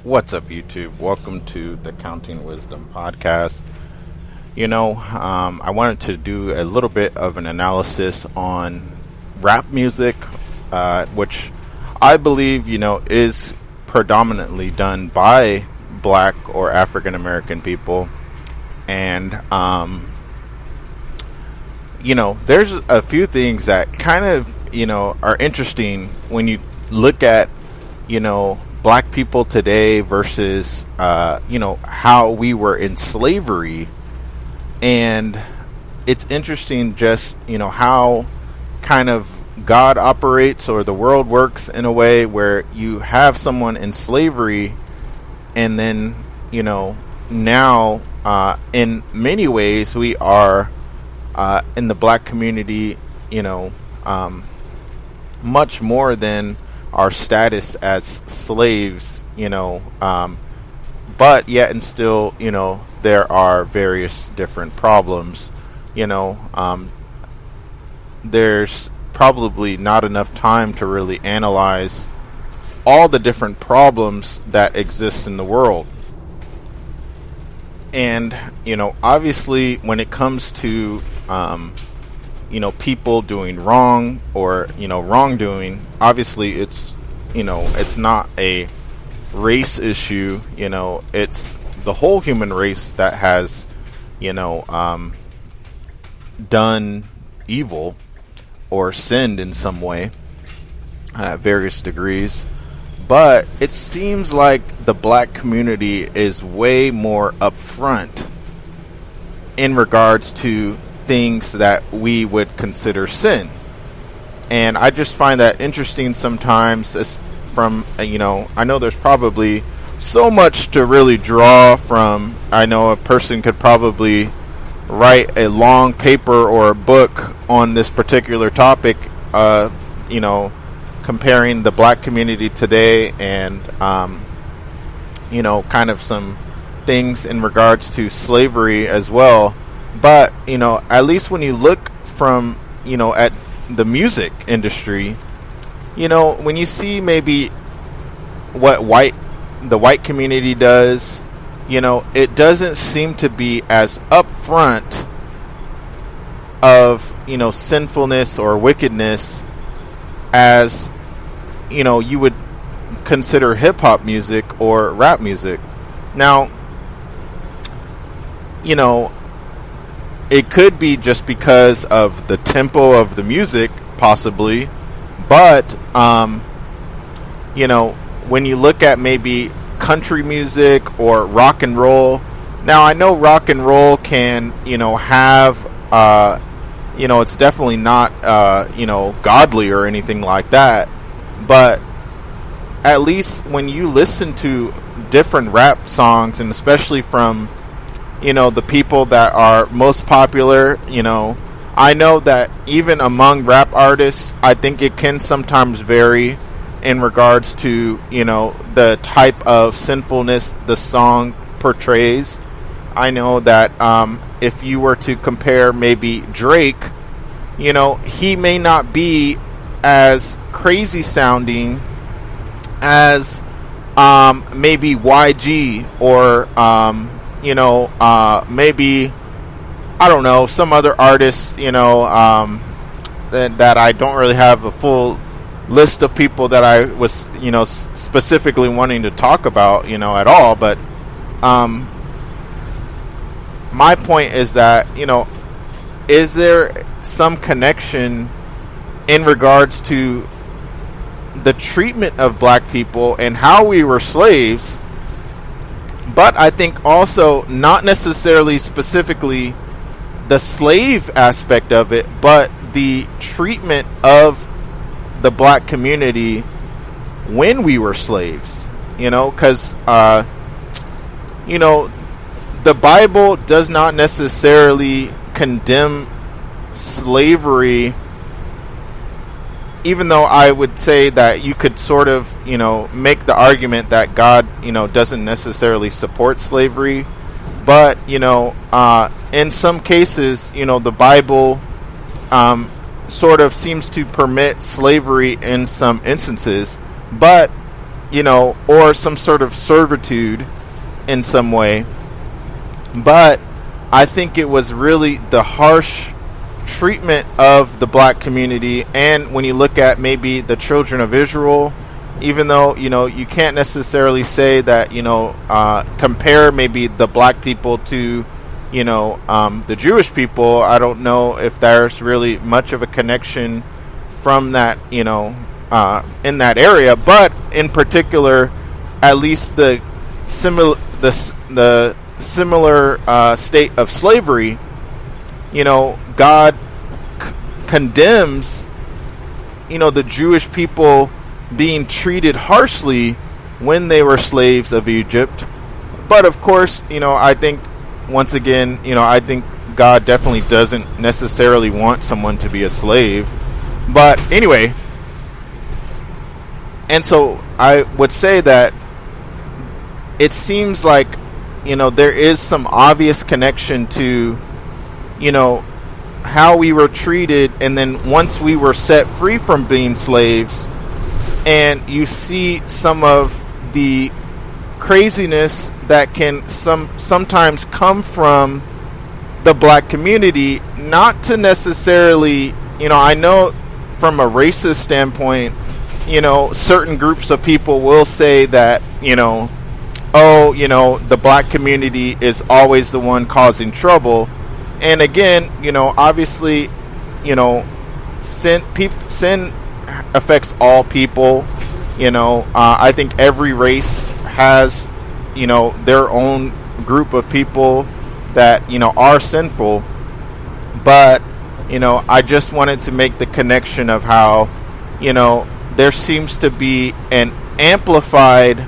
What's up, YouTube? Welcome to the Counting Wisdom podcast. I wanted to do a little bit of an analysis on rap music, which I believe, is predominantly done by Black or African American people. And, there's a few things that kind of, are interesting when you look at, Black people today versus, how we were in slavery. And it's interesting just, how kind of God operates or the world works in a way where you have someone in slavery and then, now in many ways we are in the Black community, much more than our status as slaves, but yet and still, there are various different problems. There's probably not enough time to really analyze all the different problems that exist in the world. And, obviously when it comes to, people doing wrong or, wrongdoing, obviously it's not a race issue, it's the whole human race that has, done evil or sinned in some way at various degrees. But it seems like the Black community is way more upfront in regards to things that we would consider sin. And I just find that interesting sometimes from, I know there's probably so much to really draw from. I know a person could probably write a long paper or a book on this particular topic, comparing the Black community today and, kind of some things in regards to slavery as well. But, at least when you look from, at the music industry, when you see maybe what the white community does, it doesn't seem to be as upfront of, sinfulness or wickedness as, you would consider hip-hop music or rap music. Now, it could be just because of the tempo of the music, possibly, but, when you look at maybe country music or rock and roll, now I know rock and roll can, have, it's definitely not, godly or anything like that, but at least when you listen to different rap songs, and especially from, the people that are most popular, I know that even among rap artists, I think it can sometimes vary in regards to, the type of sinfulness the song portrays. I know that if you were to compare maybe Drake, he may not be as crazy sounding as maybe YG or maybe, I don't know, some other artists, that I don't really have a full list of people that I was, specifically wanting to talk about, at all. But my point is that, is there some connection in regards to the treatment of Black people and how we were slaves? But I think also not necessarily specifically the slave aspect of it, but the treatment of the Black community when we were slaves, because, the Bible does not necessarily condemn slavery, even though I would say that you could sort of, make the argument that God, doesn't necessarily support slavery. But, in some cases, the Bible sort of seems to permit slavery in some instances. But or some sort of servitude in some way. But I think it was really the harsh treatment of the black community. And when you look at maybe the children of Israel, even though, you can't necessarily say that, compare maybe the black people to, the Jewish people. I don't know if there's really much of a connection from that, in that area. But in particular, at least the similar state of slavery, God condemns, the Jewish people being treated harshly when they were slaves of Egypt. But of course, I think once again, I think God definitely doesn't necessarily want someone to be a slave. But anyway, and so I would say that it seems like, there is some obvious connection to, how we were treated, and then once we were set free from being slaves, and you see some of the craziness that can sometimes come from the black community, not to necessarily, I know from a racist standpoint, certain groups of people will say that, the black community is always the one causing trouble. And again, obviously, sin affects all people. I think every race has, their own group of people that, are sinful. But, I just wanted to make the connection of how, there seems to be an amplified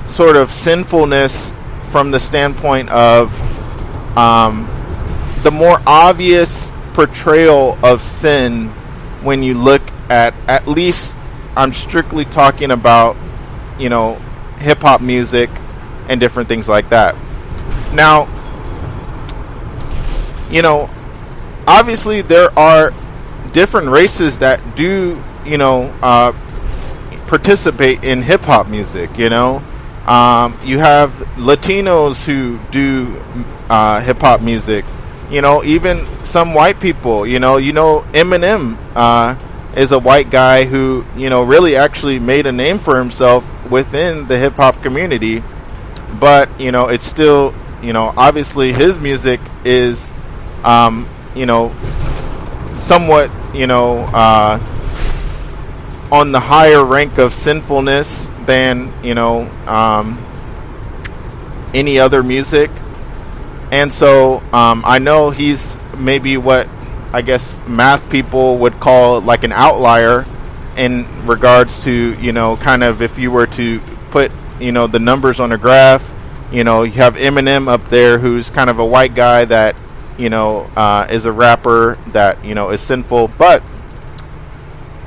sort of sinfulness from the standpoint of the more obvious portrayal of sin when you look at least I'm strictly talking about, hip-hop music and different things like that. Now, obviously there are different races that do, participate in hip-hop music. You have Latinos who do hip-hop music. Even some white people. Eminem is a white guy who really actually made a name for himself within the hip-hop community. But it's still obviously his music is somewhat on the higher rank of sinfulness than any other music. And so I know he's maybe what I guess math people would call like an outlier in regards to kind of if you were to put the numbers on a graph. You have Eminem up there, who's kind of a white guy that is a rapper that is sinful. But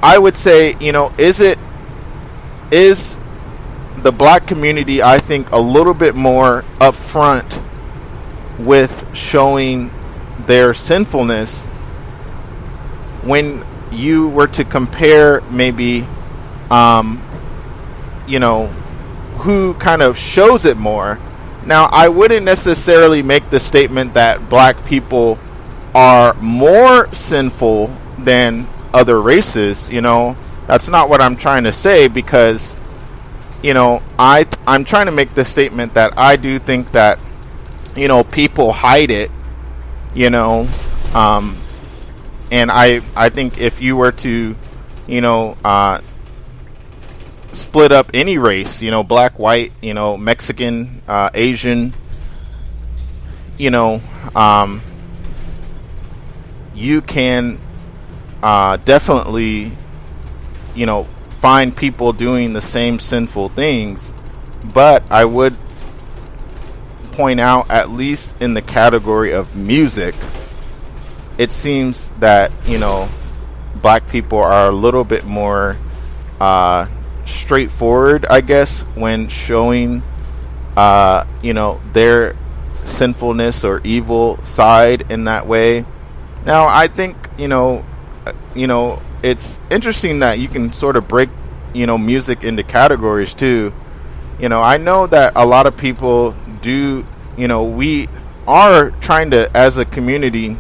I would say, is the black community, I think, a little bit more upfront with showing their sinfulness when you were to compare maybe, who kind of shows it more. Now, I wouldn't necessarily make the statement that black people are more sinful than other races. That's not what I'm trying to say, because I'm trying to make the statement that I do think that people hide it, and I think if you were to split up any race, black, white, Mexican, Asian, you can definitely find people doing the same sinful things. But I would point out, at least in the category of music, it seems that black people are a little bit more straightforward, I guess, when showing their sinfulness or evil side in that way. Now, I think it's interesting that you can sort of break music into categories too. I know that a lot of people do, we are trying to, as a community,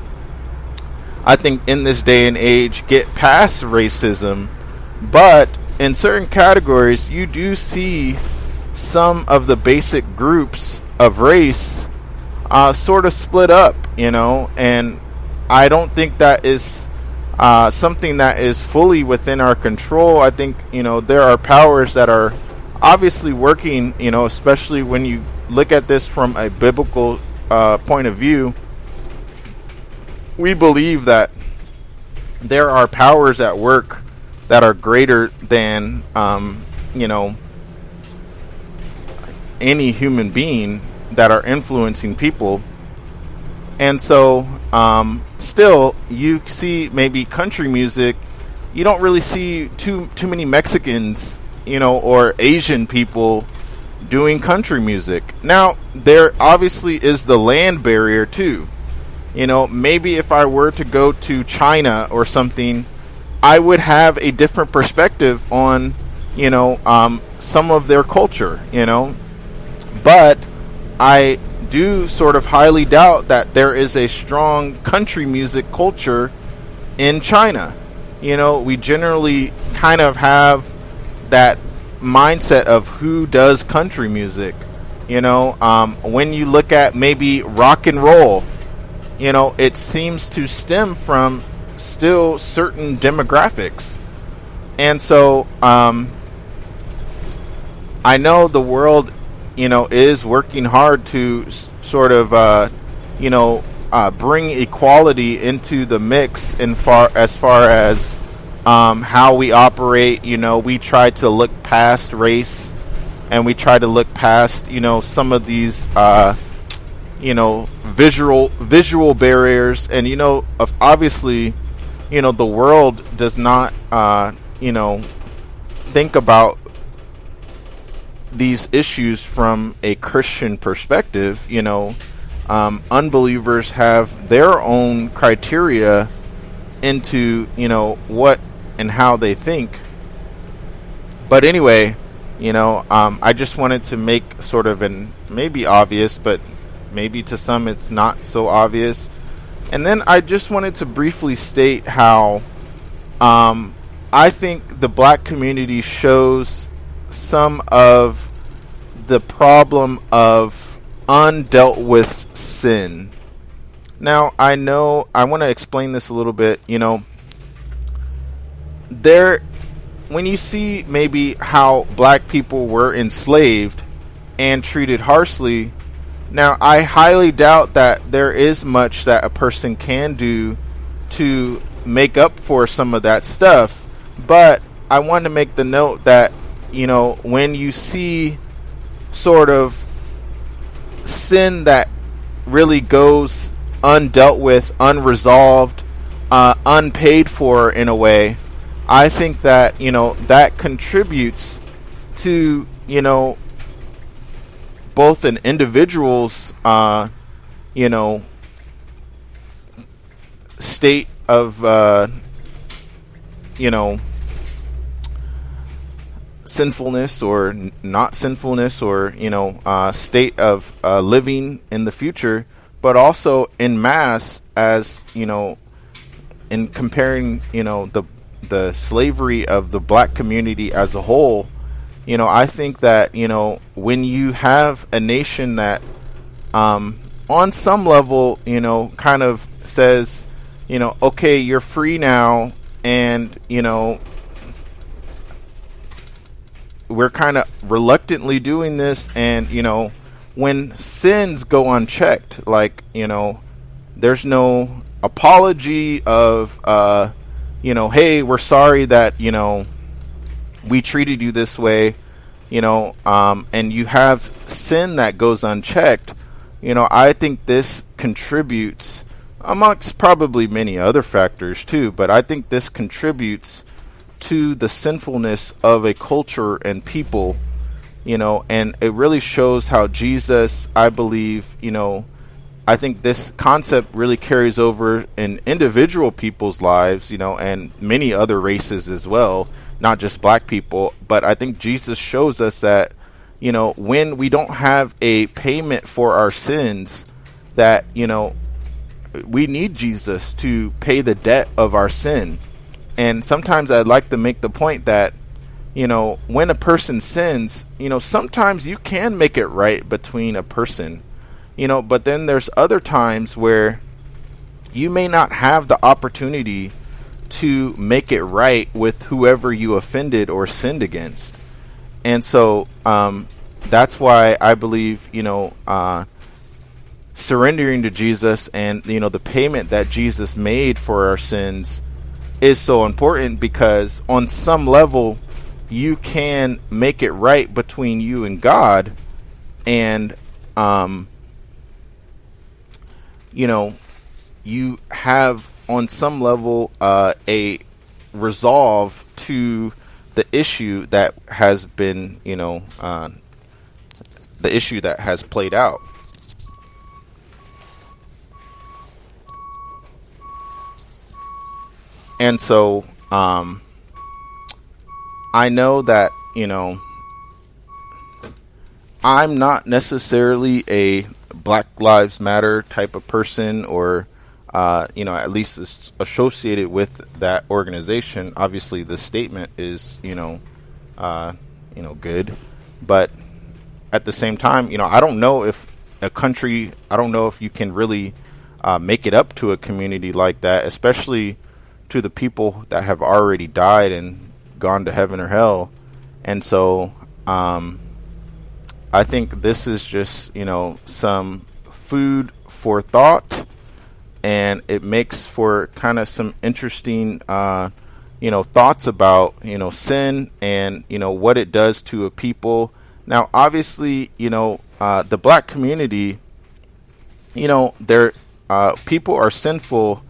I think in this day and age, get past racism. But in certain categories, you do see some of the basic groups of race sort of split up, and I don't think that is something that is fully within our control. I think, there are powers that are obviously working, especially when you look at this from a biblical point of view. We believe that there are powers at work that are greater than, any human being that are influencing people. And so, still, you see maybe country music. You don't really see too many Mexicans, or Asian people doing country music. Now, there obviously is the land barrier too. Maybe if I were to go to China or something, I would have a different perspective on, some of their culture, But I do sort of highly doubt that there is a strong country music culture in China. We generally kind of have that mindset of who does country music. When you look at maybe rock and roll, it seems to stem from still certain demographics. And so I know the world is working hard to sort of bring equality into the mix as far as how we operate. We try to look past race, and we try to look past some of these visual barriers. And obviously the world does not think about these issues from a Christian perspective. Unbelievers have their own criteria into what and how they think. But anyway, I just wanted to make sort of an maybe obvious, but maybe to some it's not so obvious. And then I just wanted to briefly state how I think the black community shows some of the problem of undealt with sin. Now, I know I want to explain this a little bit. When you see maybe how black people were enslaved and treated harshly, now I highly doubt that there is much that a person can do to make up for some of that stuff. But I want to make the note that when you see sort of sin that really goes undealt with, unresolved, unpaid for in a way, I think that that contributes to both an individual's state of sinfulness or not sinfulness, or state of living in the future, but also in mass, as in comparing the slavery of the black community as a whole. I think that when you have a nation that on some level kind of says okay, you're free now, and we're kind of reluctantly doing this, and when sins go unchecked, like there's no apology of hey, we're sorry that we treated you this way, and you have sin that goes unchecked. I think this contributes, amongst probably many other factors too, but I think this contributes to the sinfulness of a culture and people, and it really shows how Jesus, I believe, I think this concept really carries over in individual people's lives, and many other races as well, not just black people. But I think Jesus shows us that, when we don't have a payment for our sins, that, we need Jesus to pay the debt of our sin. And sometimes I'd like to make the point that, when a person sins, sometimes you can make it right between a person, but then there's other times where you may not have the opportunity to make it right with whoever you offended or sinned against. And so that's why I believe, surrendering to Jesus and, the payment that Jesus made for our sins is so important, because on some level you can make it right between you and God, and you have on some level a resolve to the issue that has been the issue that has played out. And so I know that, I'm not necessarily a Black Lives Matter type of person, or, at least it's associated with that organization. Obviously, the statement is, good. But at the same time, I don't know if I don't know if you can really make it up to a community like that, especially to the people that have already died and gone to heaven or hell. And so I think this is just some food for thought, and it makes for kind of some interesting thoughts about sin and what it does to a people. Now obviously the black community, their people are sinful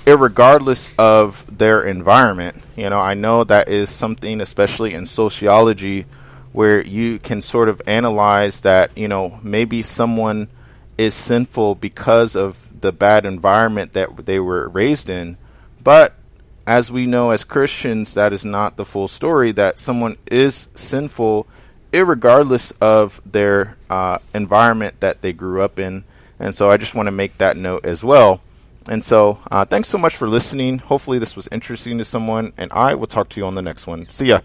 irregardless of their environment. I know that is something, especially in sociology, where you can sort of analyze that, maybe someone is sinful because of the bad environment that they were raised in. But as we know as Christians, that is not the full story, that someone is sinful irregardless of their environment that they grew up in. And so I just want to make that note as well. And so thanks so much for listening. Hopefully this was interesting to someone, and I will talk to you on the next one. See ya.